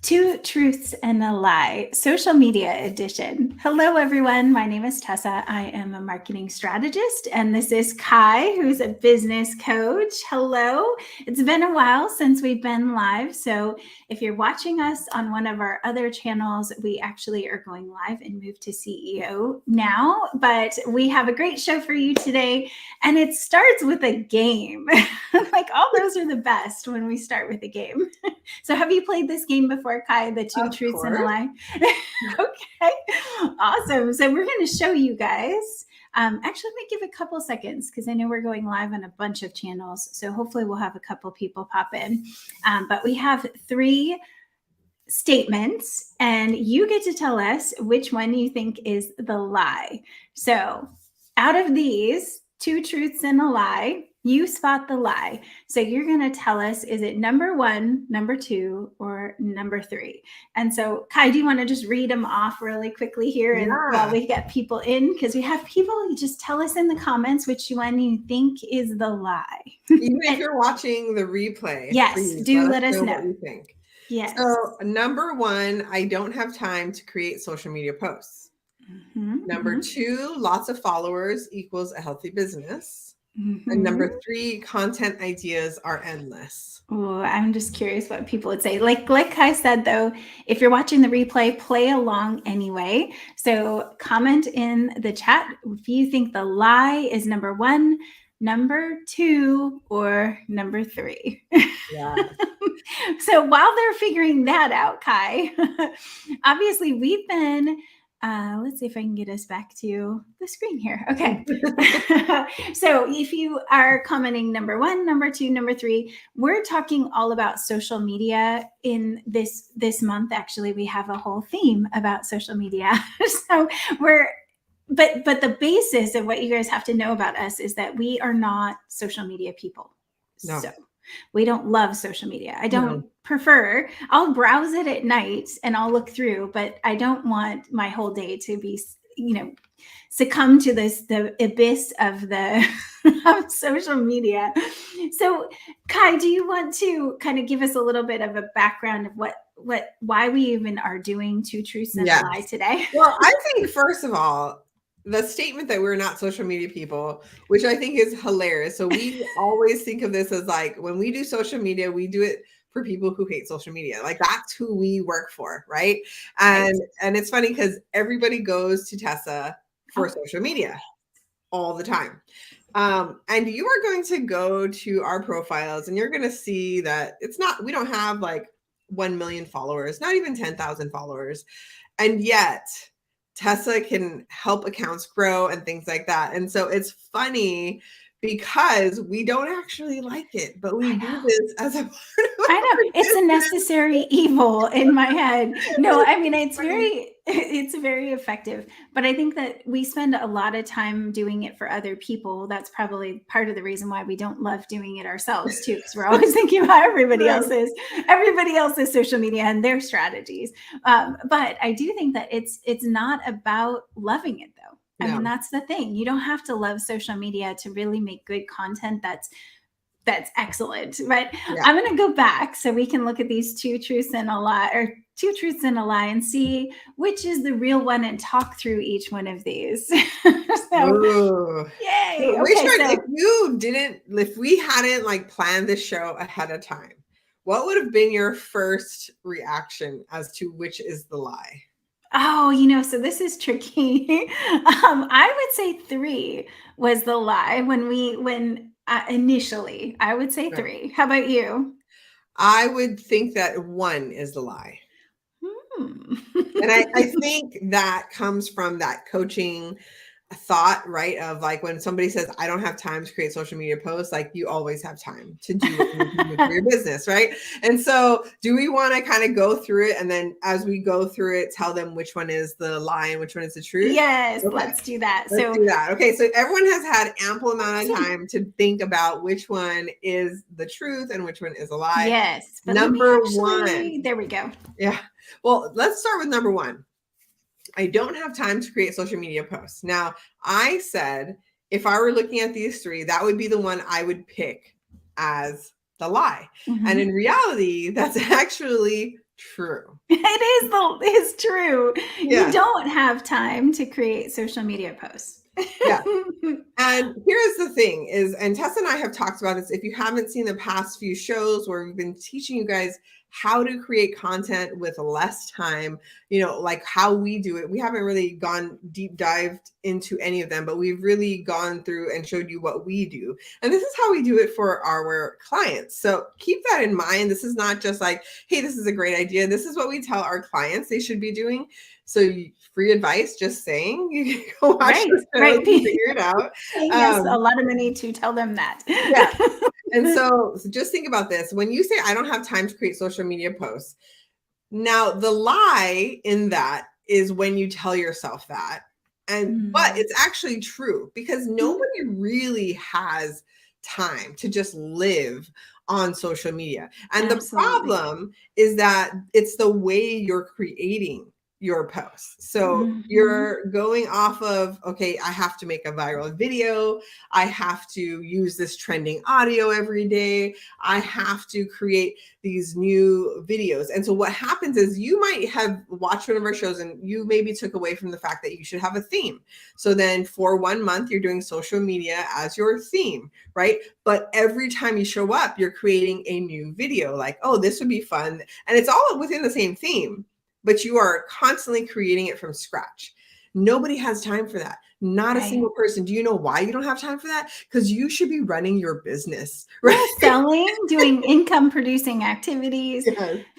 Two Truths and a Lie, social media edition. Hello, everyone. My name is Tessa. I am a marketing strategist, and this is Kai, who's a business coach. Hello. It's been a while since we've been live. So if you're watching us on one of our other channels, we actually are going live and moved to CEO now, but we have a great show for you today, and it starts with a game. Like all those are the best when we start with a game. So have you played this game before, Kai, the Two Truths and a Lie? Okay, awesome. So we're going to show you guys. Actually, let me give a couple seconds because I know we're going live on a bunch of channels. So hopefully we'll have a couple people pop in. But we have 3 statements and you get to tell us which one you think is the lie. So out of these 2 truths and a lie, you spot the lie. So you're going to tell us, is it number 1, number 2, or number 3? And so, Kai, do you want to just read them off really quickly here and while we get people in? Because we have people who just tell us in the comments which one you think is the lie. Even if you're watching the replay. Yes, do let us know what you think. Yes. So number 1, I don't have time to create social media posts. Number 2, lots of followers equals a healthy business. And number 3, content ideas are endless. Oh, I'm just curious what people would say. Like Kai said, though, if you're watching the replay, play along anyway. So comment in the chat if you think the lie is number 1, number 2, or number 3. Yeah. So while they're figuring that out, Kai, obviously we've been let's see if I can get us back to the screen here. Okay. So if you are commenting number 1, number 2, number 3, we're talking all about social media in this month. Actually, we have a whole theme about social media. So but the basis of what you guys have to know about us is that we are not social media people. No. So we don't love social media. I don't prefer. I'll browse it at night and I'll look through, but I don't want my whole day to be, succumb to the abyss of the of social media. So, Kai, do you want to kind of give us a little bit of a background of why we even are doing Two Truths and a Lie today? Well, I think first of all, the statement that we're not social media people, which I think is hilarious. So we always think of this as like, when we do social media, we do it for people who hate social media. Like that's who we work for, right? And it's funny because everybody goes to Tessa for social media all the time. And you are going to go to our profiles and you're going to see that we don't have like 1 million followers, not even 10,000 followers. And yet Tessa can help accounts grow and things like that. And so it's funny because we don't actually like it, but we do this as a part of I know it's a necessary evil in my head. No, I mean, it's very effective, but I think that we spend a lot of time doing it for other people. That's probably part of the reason why we don't love doing it ourselves too, because we're always thinking about everybody else's social media and their strategies. But I do think that it's not about loving it though. I mean, that's the thing. You don't have to love social media to really make good content that's excellent. But I'm going to go back so we can look at these 2 truths and a lie, or 2 truths and a lie, and see which is the real one and talk through each one of these. So, yay. If we hadn't like planned this show ahead of time, what would have been your first reaction as to which is the lie? Oh, so this is tricky. I would say 3 was the lie initially. I would say 3. How about you? I would think that 1 is the lie. And I think that comes from that coaching thought, right? Of like when somebody says, I don't have time to create social media posts, like you always have time to do it for your business, right? And so do we want to kind of go through it? And then as we go through it, tell them which one is the lie and which one is the truth? Yes, let's do that. Let's do that. Okay, so everyone has had ample amount of time to think about which one is the truth and which one is a lie. Yes. Number 1. There we go. Yeah. Well, let's start with number 1. I don't have time to create social media posts. Now, I said, if I were looking at these 3, that would be the one I would pick as the lie. And in reality, that's actually True. It's true. You Yeah. don't have time to create social media posts. Yeah. And here's the thing is, and Tessa and I have talked about this. If you haven't seen the past few shows where we've been teaching you guys how to create content with less time, like how we do it, we haven't really gone deep dived into any of them, but we've really gone through and showed you what we do. And this is how we do it for our clients. So keep that in mind. This is not just like, hey, this is a great idea. This is what we tell our clients they should be doing. So free advice, just saying, you can go watch the shows and figure it out. Yes, a lot of money to tell them that. Yeah. And so just think about this. When you say, I don't have time to create social media posts, now the lie in that is when you tell yourself that. But it's actually true because nobody really has time to just live on social media. And the problem is that it's the way you're creating your posts. So you're going off of, okay, I have to make a viral video. I have to use this trending audio every day. I have to create these new videos. And so what happens is you might have watched one of our shows and you maybe took away from the fact that you should have a theme. So then for 1 month, you're doing social media as your theme, right? But every time you show up, you're creating a new video like, oh, this would be fun. And it's all within the same theme, but you are constantly creating it from scratch. Nobody has time for that. Not a single person. Do you know why you don't have time for that? Because you should be running your business, right? Selling, doing income producing activities,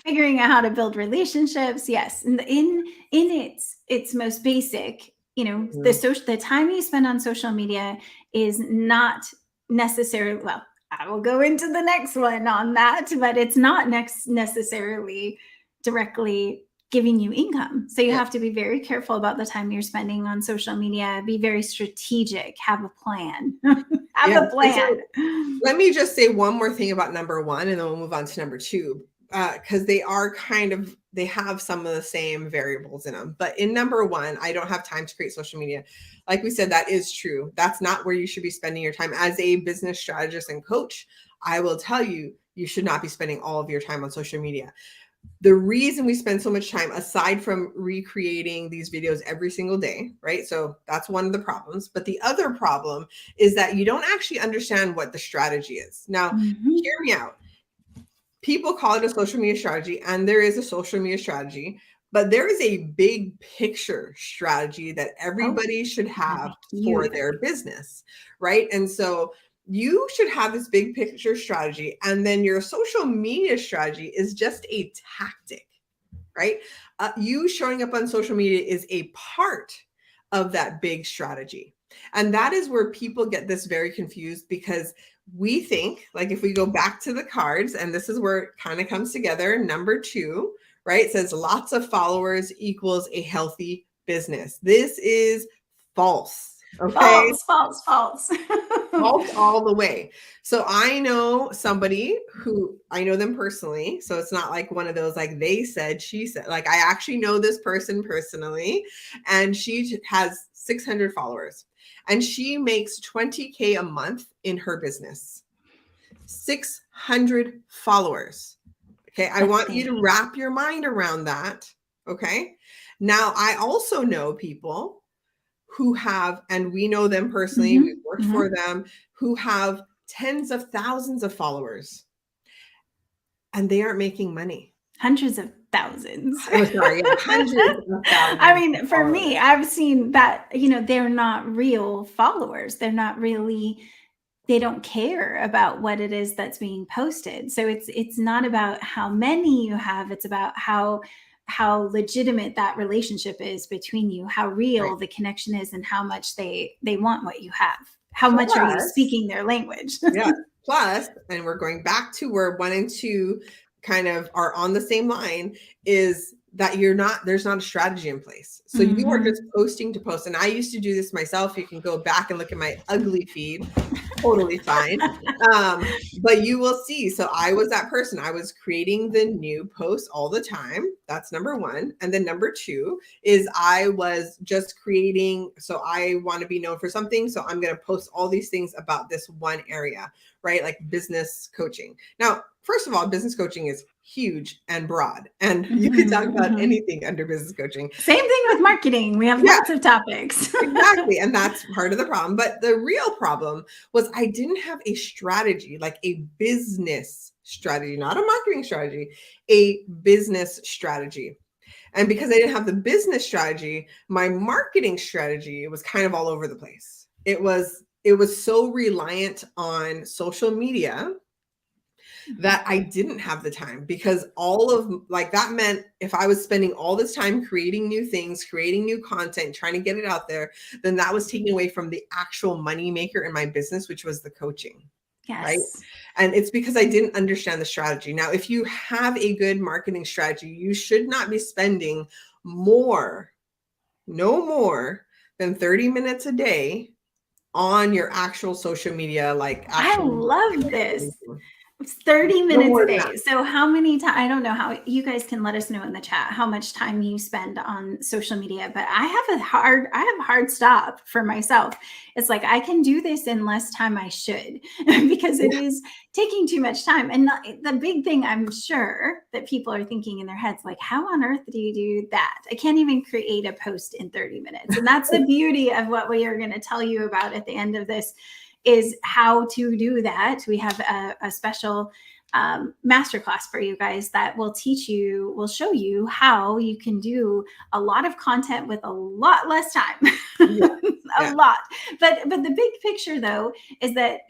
figuring out how to build relationships. Yes. And in its most basic, the time you spend on social media is not necessarily, well, I will go into the next one on that, but it's not necessarily directly giving you income. So you have to be very careful about the time you're spending on social media. Be very strategic. Have a plan. Have a plan. So let me just say one more thing about number one, and then we'll move on to number two, because they have some of the same variables in them. But in number one, I don't have time to create social media. Like we said, that is true. That's not where you should be spending your time. As a business strategist and coach, I will tell you, you should not be spending all of your time on social media. The reason we spend so much time, aside from recreating these videos every single day, right? So that's one of the problems. But the other problem is that you don't actually understand what the strategy is. Now, hear me out. People call it a social media strategy, and there is a social media strategy, but there is a big picture strategy that everybody should have for their business, right? And so you should have this big picture strategy, and then your social media strategy is just a tactic, right? You showing up on social media is a part of that big strategy. And that is where people get this very confused, because we think, like, if we go back to the cards, and this is where it kind of comes together, number two, right? It says lots of followers equals a healthy business. This is false. Okay. False. False all the way. So I know somebody who, I know them personally. So it's not like one of those, like they said, she said, like I actually know this person personally, and she has 600 followers and she makes 20K a month in her business. 600 followers. Okay. I want you to wrap your mind around that. Okay. Now I also know people who have, and we know them personally, we've worked for them, who have tens of thousands of followers and they aren't making money. Hundreds of thousands. Oh, sorry, yeah, hundreds of thousands. I mean, for me, I've seen that, they're not real followers. They're not really, they don't care about what it is that's being posted. So it's not about how many you have, it's about how legitimate that relationship is between you, how real the connection is, and how much they want what you have. How much are you speaking their language? Yeah. Plus, and we're going back to where 1 and 2 kind of are on the same line, is that there's not a strategy in place. So you are just posting to post. And I used to do this myself. You can go back and look at my ugly feed. Totally fine. But you will see. So I was that person. I was creating the new posts all the time. That's number one. And then number two is I was just creating. So I want to be known for something. So I'm going to post all these things about this one area, right? Like business coaching. Now, first of all, business coaching is huge and broad, and you can talk about anything under business coaching. Same thing with marketing. We have lots of topics. Exactly. And that's part of the problem. But the real problem was I didn't have a strategy, like a business strategy, not a marketing strategy, a business strategy. And because I didn't have the business strategy, my marketing strategy was kind of all over the place. It was so reliant on social media that I didn't have the time, because all of like that meant if I was spending all this time creating new things, creating new content, trying to get it out there, then that was taking away from the actual money maker in my business, which was the coaching. Yes. Right. And it's because I didn't understand the strategy. Now, if you have a good marketing strategy, you should not be spending no more than 30 minutes a day on your actual social media, like actual. I love this. It's 30 minutes a day. So how many times, I don't know how you guys can let us know in the chat how much time you spend on social media, but I have a hard stop for myself. It's like, I can do this in less time I should, because it is taking too much time. And the big thing I'm sure that people are thinking in their heads, like, how on earth do you do that? I can't even create a post in 30 minutes. And that's the beauty of what we are going to tell you about at the end of this, is how to do that. We have a special masterclass for you guys that will show you how you can do a lot of content with a lot less time. A lot. But the big picture though is that,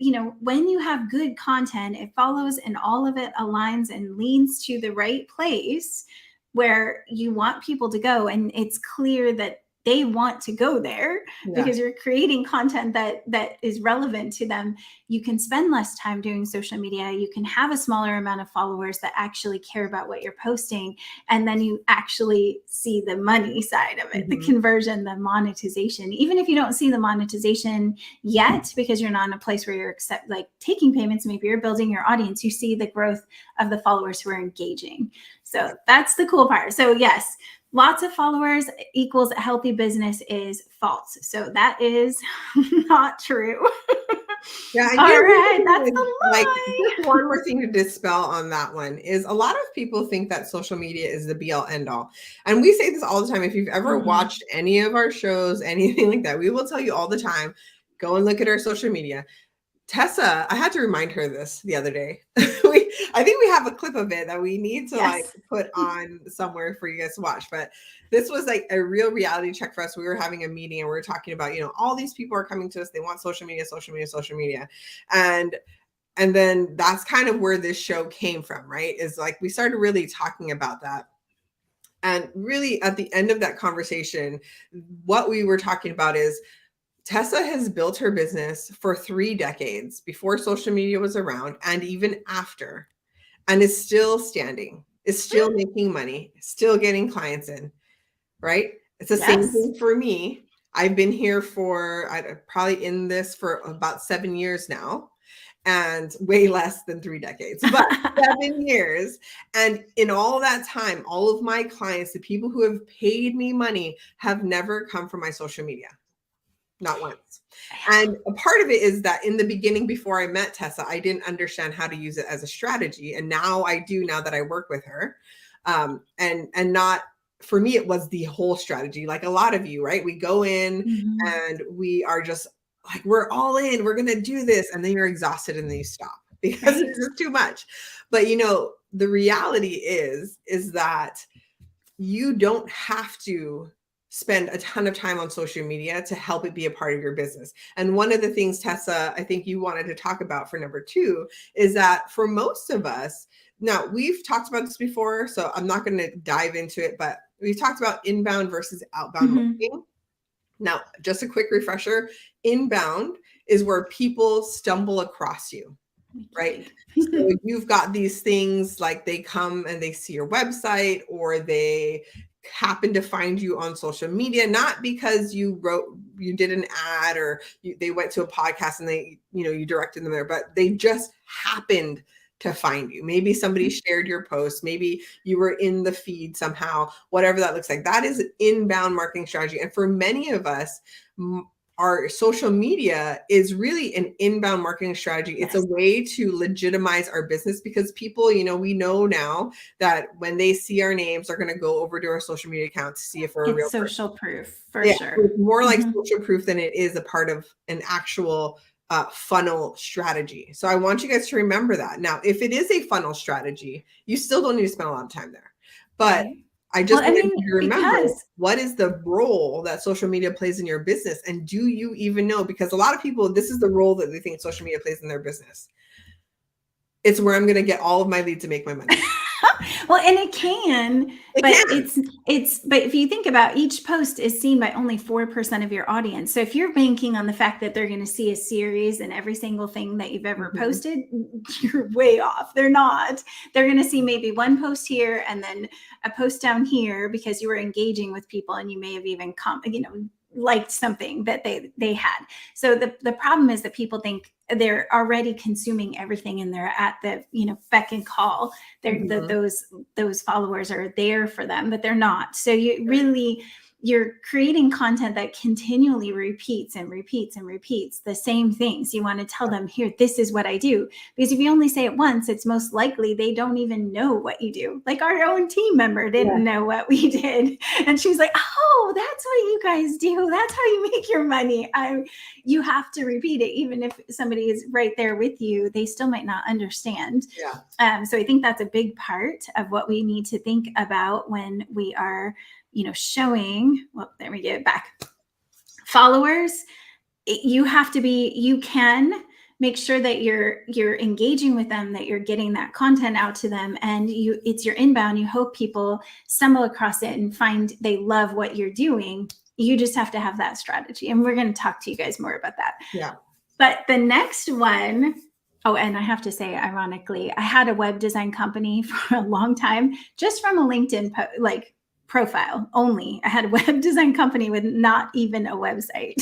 when you have good content, it follows and all of it aligns and leads to the right place where you want people to go. And it's clear that they want to go there because you're creating content that is relevant to them. You can spend less time doing social media. You can have a smaller amount of followers that actually care about what you're posting. And then you actually see the money side of it, the conversion, the monetization. Even if you don't see the monetization yet, because you're not in a place where you're taking payments, maybe you're building your audience, you see the growth of the followers who are engaging. So that's the cool part. So yes, lots of followers equals a healthy business is false. So that is not true. Yeah. All right. That's the lie. Just one more thing to dispel on that one is a lot of people think that social media is the be all end all. And we say this all the time. If you've ever watched any of our shows, anything like that, we will tell you all the time, go and look at our social media. Tessa, I had to remind her this the other day. I think we have a clip of it that we need to put on somewhere for you guys to watch. But this was like a real reality check for us. We were having a meeting and we were talking about, all these people are coming to us. They want social media. And then that's kind of where this show came from, right? Is like, we started really talking about that. And really at the end of that conversation, what we were talking about is, Tessa has built her business for 3 decades before social media was around and even after, and is still standing, is still making money, still getting clients in, right? It's the same thing for me. I've been here for probably in this for about 7 years now, and way less than 3 decades, but 7 years. And in all that time, all of my clients, the people who have paid me money, have never come from my social media. Not once. And a part of it is that in the beginning, before I met Tessa, I didn't understand how to use it as a strategy. And now I do, now that I work with her. And not, for me, it was the whole strategy. Like a lot of you, right? We go in and we are just like, we're all in, we're going to do this. And then you're exhausted and then you stop because it's just too much. But the reality is that you don't have to spend a ton of time on social media to help it be a part of your business. And one of the things, Tessa, I think you wanted to talk about for number 2 is that for most of us, now we've talked about this before, so I'm not going to dive into it, but we've talked about inbound versus outbound marketing. Now, just a quick refresher, inbound is where people stumble across you, right? So you've got these things like they come and they see your website, or they happen to find you on social media, not because you did an ad, or they went to a podcast and they, you directed them there, but they just happened to find you. Maybe somebody shared your post. Maybe you were in the feed somehow, whatever that looks like. That is an inbound marketing strategy. And for many of us, our social media is really an inbound marketing strategy. It's a way to legitimize our business, because people, you know, we know now that when they see our names, they're going to go over to our social media account to see if we're a real person. Social proof, for sure. It's more like social proof than it is a part of an actual funnel strategy. So I want you guys to remember that. Now, if it is a funnel strategy, you still don't need to spend a lot of time there. But I just want you to remember, what is the role that social media plays in your business? And do you even know? Because a lot of people, this is the role that they think social media plays in their business. It's where I'm going to get all of my leads to make my money. Well, and it can, but if you think about, each post is seen by only 4% of your audience. So if you're banking on the fact that they're going to see a series and every single thing that you've ever posted, you're way off. They're not. They're going to see maybe one post here and then a post down here, because you were engaging with people and you may have even liked something that they had. So the problem is that people think they're already consuming everything and they're at the, beck and call. They're those followers are there for them, but they're not. So you're creating content that continually repeats and repeats and repeats the same things. You want to tell them, here, this is what I do. Because if you only say it once, it's most likely they don't even know what you do. Like our own team member didn't know what we did. And she was like, oh, that's what you guys do. That's how you make your money. You have to repeat it. Even if somebody is right there with you, they still might not understand. So I think that's a big part of what we need to think about when we are showing, there we get back, followers. You can make sure that you're engaging with them, that you're getting that content out to them, and it's your inbound. You hope people stumble across it and find they love what you're doing. You just have to have that strategy. And we're going to talk to you guys more about that. But the next one, and I have to say, ironically, I had a web design company for a long time, just from a LinkedIn profile only. I had a web design company with not even a website.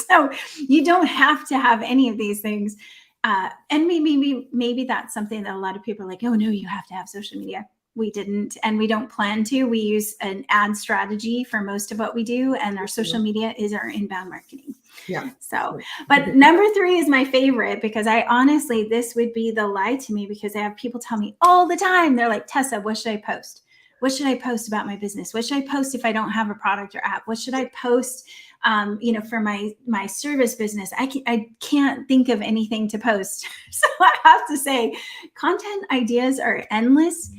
So you don't have to have any of these things. And maybe that's something that a lot of people are like, oh no, you have to have social media. We didn't, and we don't plan to. We use an ad strategy for most of what we do, and our social media is our inbound marketing. So, but number 3 is my favorite, because this would be the lie to me, because I have people tell me all the time, they're like, Tessa, what should I post? What should I post about my business? What should I post if I don't have a product or app? What should I post, for my service business? I can't think of anything to post. So I have to say, content ideas are endless.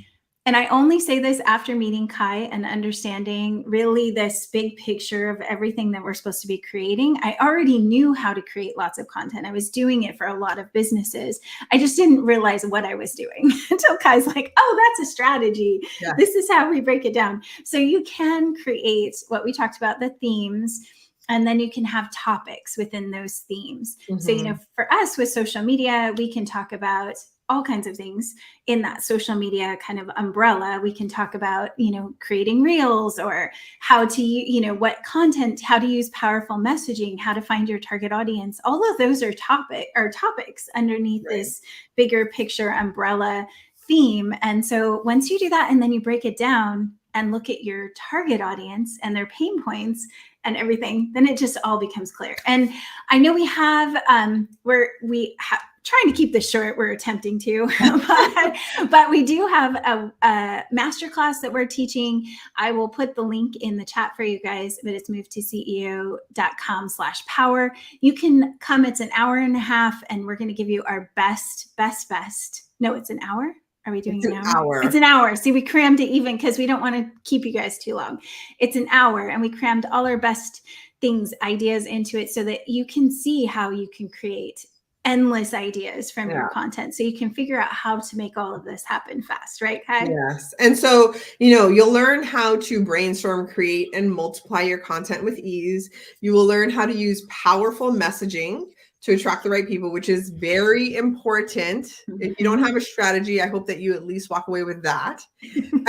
And I only say this after meeting Kai and understanding really this big picture of everything that we're supposed to be creating. I already knew how to create lots of content. I was doing it for a lot of businesses. I just didn't realize what I was doing until Kai's like, oh, that's a strategy. This is how we break it down. So you can create what we talked about, the themes, and then you can have topics within those themes. So, for us with social media, we can talk about all kinds of things in that social media kind of umbrella. We can talk about, creating reels, or how to, what content, how to use powerful messaging, how to find your target audience. All of those are topics underneath this bigger picture umbrella theme. And so once you do that, and then you break it down and look at your target audience and their pain points and everything, then it just all becomes clear. And I know we have, trying to keep this short, we're attempting to, but we do have a masterclass that we're teaching. I will put the link in the chat for you guys, but it's movetoceo.com/power. You can come, it's an hour and a half, and we're going to give you our best. No, it's an hour. Are we doing an hour? It's an hour. See, we crammed it even because we don't want to keep you guys too long. It's an hour, and we crammed all our best ideas into it, so that you can see how you can create endless ideas from your content. So you can figure out how to make all of this happen fast, right, Kai? Yes. And so, you'll learn how to brainstorm, create, and multiply your content with ease. You will learn how to use powerful messaging to attract the right people, which is very important. If you don't have a strategy, I hope that you at least walk away with that.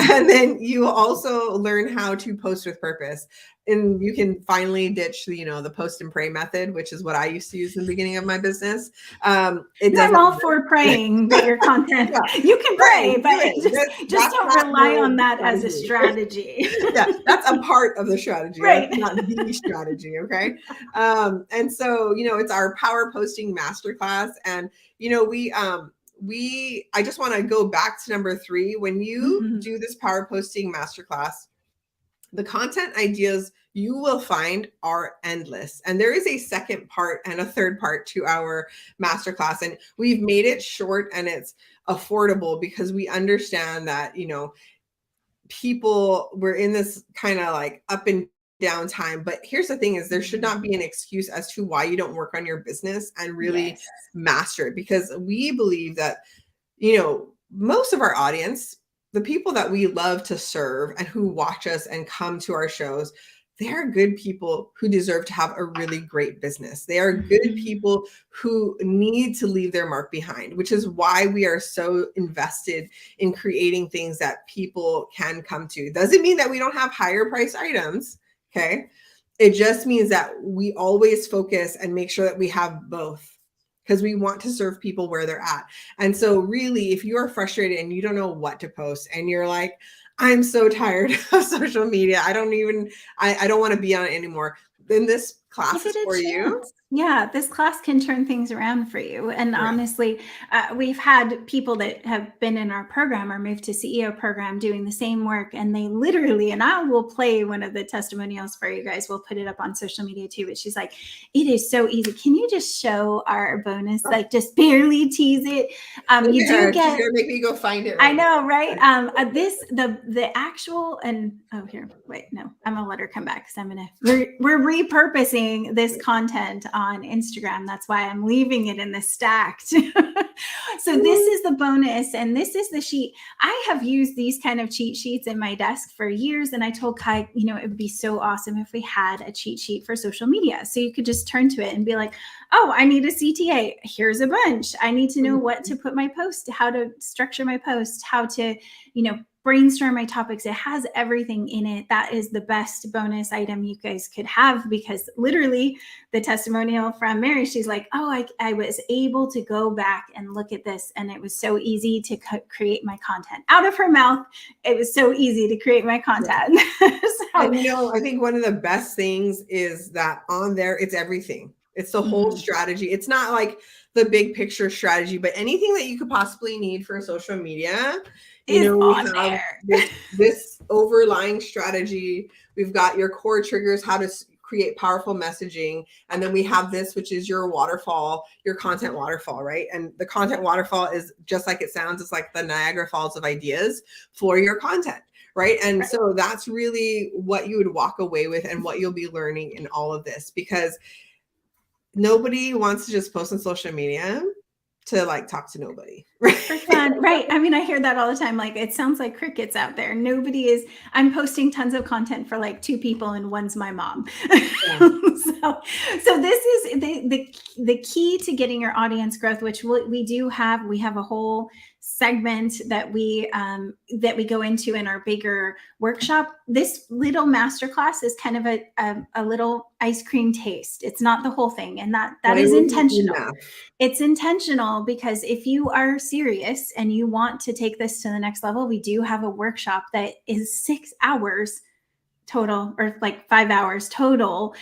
And then you will also learn how to post with purpose. and you can finally ditch the, the post and pray method, which is what I used to use in the beginning of my business. It I'm doesn't all work. for praying that your content, Yeah, you can pray, pray, do but it. just That's don't not rely the on that as a strategy. strategy. Yeah, that's a part of the strategy. Right. That's not the strategy. Okay. And so, it's our power posting masterclass. And, I just want to go back to number 3. When you do this power posting masterclass, the content ideas you will find are endless. And there is a second part and a third part to our masterclass. And we've made it short and it's affordable because we understand that, we're in this kind of like up and down time. But here's the thing is there should not be an excuse as to why you don't work on your business and really master it, because we believe that, most of our audience, the people that we love to serve and who watch us and come to our shows, they are good people who deserve to have a really great business. They are good people who need to leave their mark behind, which is why we are so invested in creating things that people can come to. Doesn't mean that we don't have higher price items. Okay. It just means that we always focus and make sure that we have both, because we want to serve people where they're at. And so really, if you are frustrated and you don't know what to post and you're like, I'm so tired of social media, I don't want to be on it anymore, then this class is for you. Yeah, this class can turn things around for you. And honestly, we've had people that have been in our program or moved to CEO program doing the same work. And they literally, and I will play one of the testimonials for you guys. We'll put it up on social media too. But she's like, it is so easy. Can you just show our bonus? Like just barely tease it. You do get. She's gonna make me go find it. I know, right? The actual, and here, wait, no, I'm gonna let her come back because we're repurposing this content on Instagram. That's why I'm leaving it in the stacked. So this is the bonus, and this is the sheet. I have used these kind of cheat sheets in my desk for years, and I told Kai, it would be so awesome if we had a cheat sheet for social media, so you could just turn to it and be like, oh, I need a CTA. Here's a bunch. I need to know what to put my post, how to structure my post, how to, brainstorm my topics. It has everything in it. That is the best bonus item you guys could have, because literally the testimonial from Mary, she's like, oh, I was able to go back and look at this, and it was so easy to create my content. Out of her mouth, it was so easy to create my content. And I think one of the best things is that on there, it's everything. It's the whole strategy. It's not like the big picture strategy, but anything that you could possibly need for social media, we have this overlying strategy. We've got your core triggers, how to create powerful messaging. And then we have this, which is your waterfall, your content waterfall, right? And the content waterfall is just like it sounds. It's like the Niagara Falls of ideas for your content. Right. And so that's really what you would walk away with and what you'll be learning in all of this, because nobody wants to just post on social media to like talk to nobody. Right. For fun. Right. I mean, I hear that all the time. Like, it sounds like crickets out there. I'm posting tons of content for like 2 people and one's my mom. Yeah. so this is the key to getting your audience growth, which we have a whole segment that we go into in our bigger workshop. This little masterclass is kind of a little ice cream taste. It's not the whole thing. And that is intentional. It's intentional, because if you are serious and you want to take this to the next level, we do have a workshop that is 6 hours total, or like 5 hours total,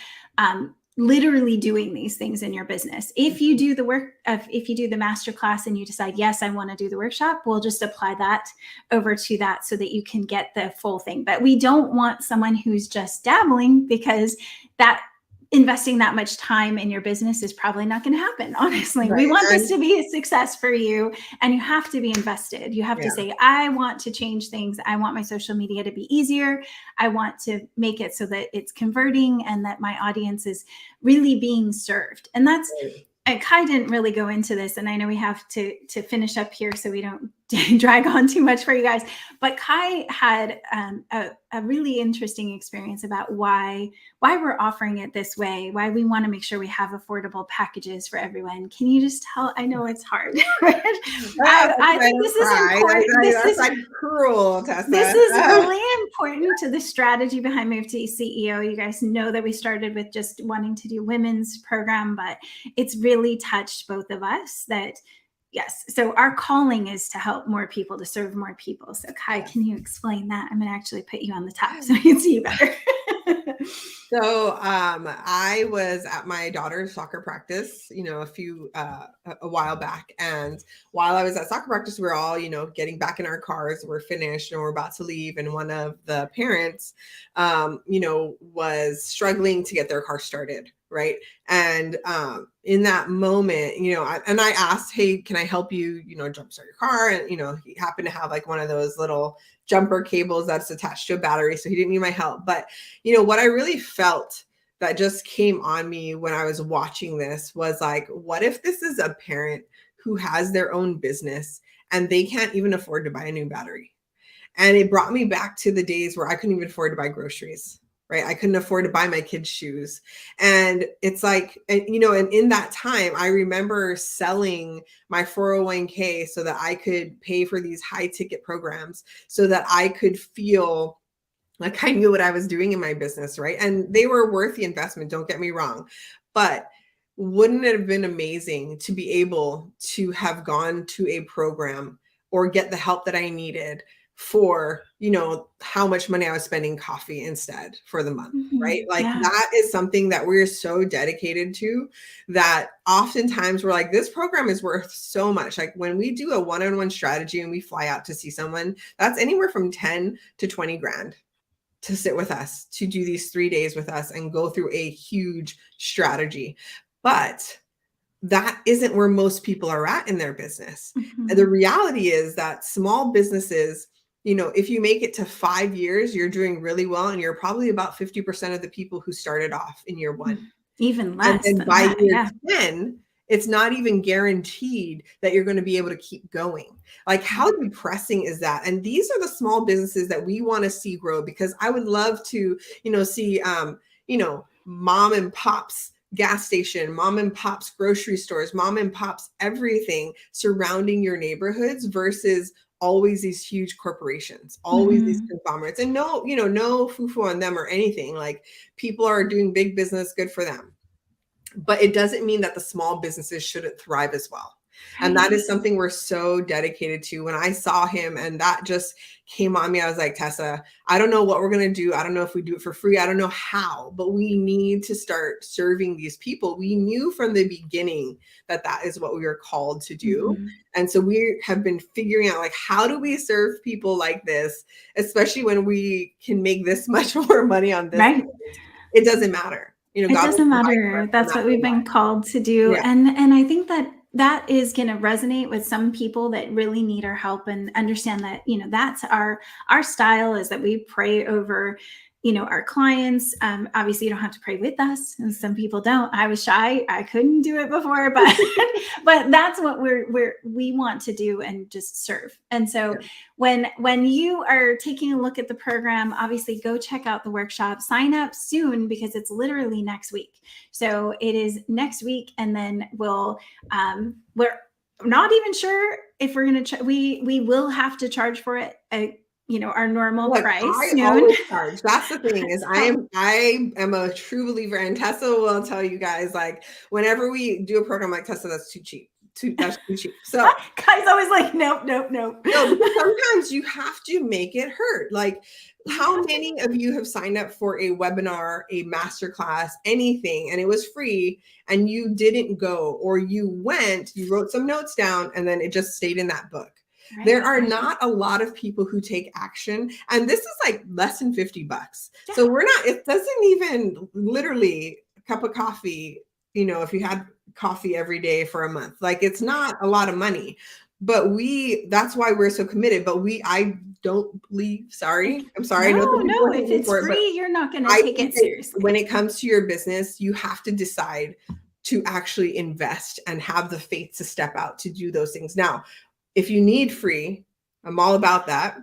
literally doing these things in your business. If you do the work if you do the masterclass and you decide, yes, I want to do the workshop, we'll just apply that over to that so that you can get the full thing. But we don't want someone who's just dabbling, because that investing that much time in your business is probably not going to happen. Honestly, we want this to be a success for you, and you have to be invested. You have to say, I want to change things. I want my social media to be easier. I want to make it so that it's converting and that my audience is really being served. And that's, and Kai didn't really go into this, and I know we have to finish up here so we don't drag on too much for you guys. But Kai had a really interesting experience about why we're offering it this way, why we want to make sure we have affordable packages for everyone. Can you just tell? I know it's hard. I think this is important. This is like cruel, Tessa. This is really important to the strategy behind Move to CEO. You guys know that we started with just wanting to do women's program, but it's really touched both of us that, yes. So our calling is to help more people, to serve more people. So Kai, can you explain that? I'm going to actually put you on the top so I can see you better. So I was at my daughter's soccer practice, a while back. And while I was at soccer practice, we were all, getting back in our cars. We're finished and we're about to leave. And one of the parents, was struggling to get their car started. Right. And in that moment, I asked, hey, can I help you, jumpstart your car? And, he happened to have like one of those little jumper cables that's attached to a battery. So he didn't need my help. But, what I really felt that just came on me when I was watching this was like, what if this is a parent who has their own business and they can't even afford to buy a new battery? And it brought me back to the days where I couldn't even afford to buy groceries. Right. I couldn't afford to buy my kids' shoes. And it's like, and in that time, I remember selling my 401k so that I could pay for these high ticket programs so that I could feel like I knew what I was doing in my business. Right. And they were worth the investment. Don't get me wrong. But wouldn't it have been amazing to be able to have gone to a program or get the help that I needed for, how much money I was spending coffee instead for the month, right? Like that is something that we're so dedicated to that oftentimes we're like, this program is worth so much. Like when we do a one-on-one strategy and we fly out to see someone, that's anywhere from 10 to 20 grand to sit with us, to do these 3 days with us and go through a huge strategy. But that isn't where most people are at in their business. Mm-hmm. And the reality is that small businesses, if you make it to 5 years, you're doing really well. And you're probably about 50% of the people who started off in year one. Even less. And then by year 10, it's not even guaranteed that you're going to be able to keep going. Like how depressing is that? And these are the small businesses that we want to see grow, because I would love to, see, mom and pops gas station, mom and pops grocery stores, mom and pops everything surrounding your neighborhoods versus always these huge corporations, always these conglomerates. And no foo-foo on them or anything. Like people are doing big business, good for them. But it doesn't mean that the small businesses shouldn't thrive as well. And that is something we're so dedicated to. When I saw him and that just came on me, I was like, Tessa, I don't know what we're going to do. I don't know if we do it for free. I don't know how, but we need to start serving these people. We knew from the beginning that that is what we were called to do. And so we have been figuring out, like, how do we serve people like this, especially when we can make this much more money on this? Right. It doesn't matter. It doesn't matter. That's what we've been called to do. Yeah. And I think that is going to resonate with some people that really need our help and understand that, that's our style, is that we pray over, our clients. Obviously you don't have to pray with us, and some people don't. I was shy. I couldn't do it before, but, but that's what we want to do, and just serve. And so when you are taking a look at the program, obviously go check out the workshop, sign up soon, because it's literally next week. So it is next week. And then we're not even sure if we're going to, we will have to charge for it. Our normal price. I always charge. That's the thing, is I am a true believer, and Tessa will tell you guys, like, whenever we do a program like Tessa, that's too cheap. That's too cheap. So guys always like, nope. No, because sometimes you have to make it hurt. Like, how many of you have signed up for a webinar, a masterclass, anything, and it was free, and you didn't go, or you went, you wrote some notes down, and then it just stayed in that book? Right. There are not a lot of people who take action, and this is like less than $50. Yeah. So it doesn't even, literally a cup of coffee, if you had coffee every day for a month, like, it's not a lot of money, but that's why we're so committed. But I'm sorry. No, if it's free, you're not going to take it seriously. When it comes to your business, you have to decide to actually invest and have the faith to step out to do those things. Now, if you need free, I'm all about that.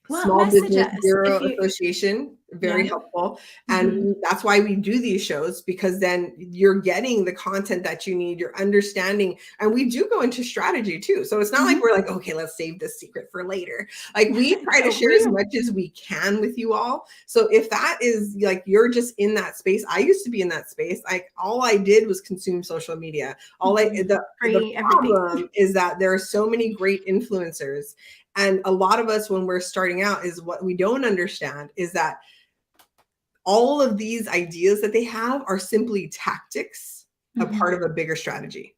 Well, Small Business Bureau Association very helpful. And that's why we do these shows, because then you're getting the content that you need, you're understanding. And we do go into strategy too. So it's not like we're like, okay, let's save this secret for later. Like we try to share as much as we can with you all. So if that is like, you're just in that space, I used to be in that space. Like all I did was consume social media. The problem is that there are so many great influencers. And a lot of us, when we're starting out, is what we don't understand is that all of these ideas that they have are simply tactics, a part of a bigger strategy.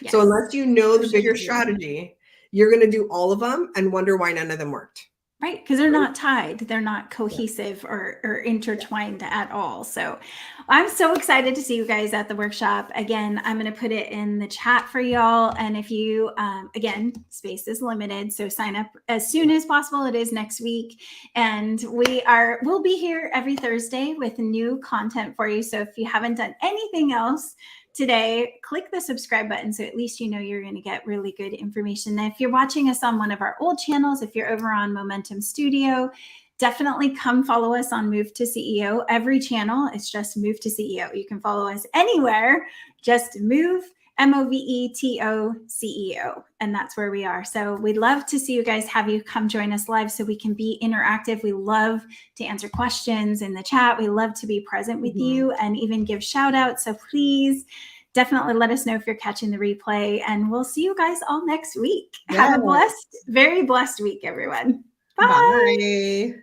Yes. So unless you know the bigger strategy, you're going to do all of them and wonder why none of them worked. Right, because they're not tied. They're not cohesive or intertwined at all. So I'm so excited to see you guys at the workshop. Again, I'm going to put it in the chat for y'all. And if you, again, space is limited, so sign up as soon as possible. It is next week. And we'll be here every Thursday with new content for you. So if you haven't done anything else today, click the subscribe button so at least you know you're going to get really good information. And if you're watching us on one of our old channels, if you're over on Momentum Studio, definitely come follow us on Move to CEO. Every channel is just Move to CEO. You can follow us anywhere, just Move, MOVETO CEO, and that's where we are. So we'd love to see you guys, have you come join us live so we can be interactive. We love to answer questions in the chat. We love to be present with you and even give shout outs. So please definitely let us know if you're catching the replay, and we'll see you guys all next week. Have a blessed, very blessed week, everyone. Bye. Bye.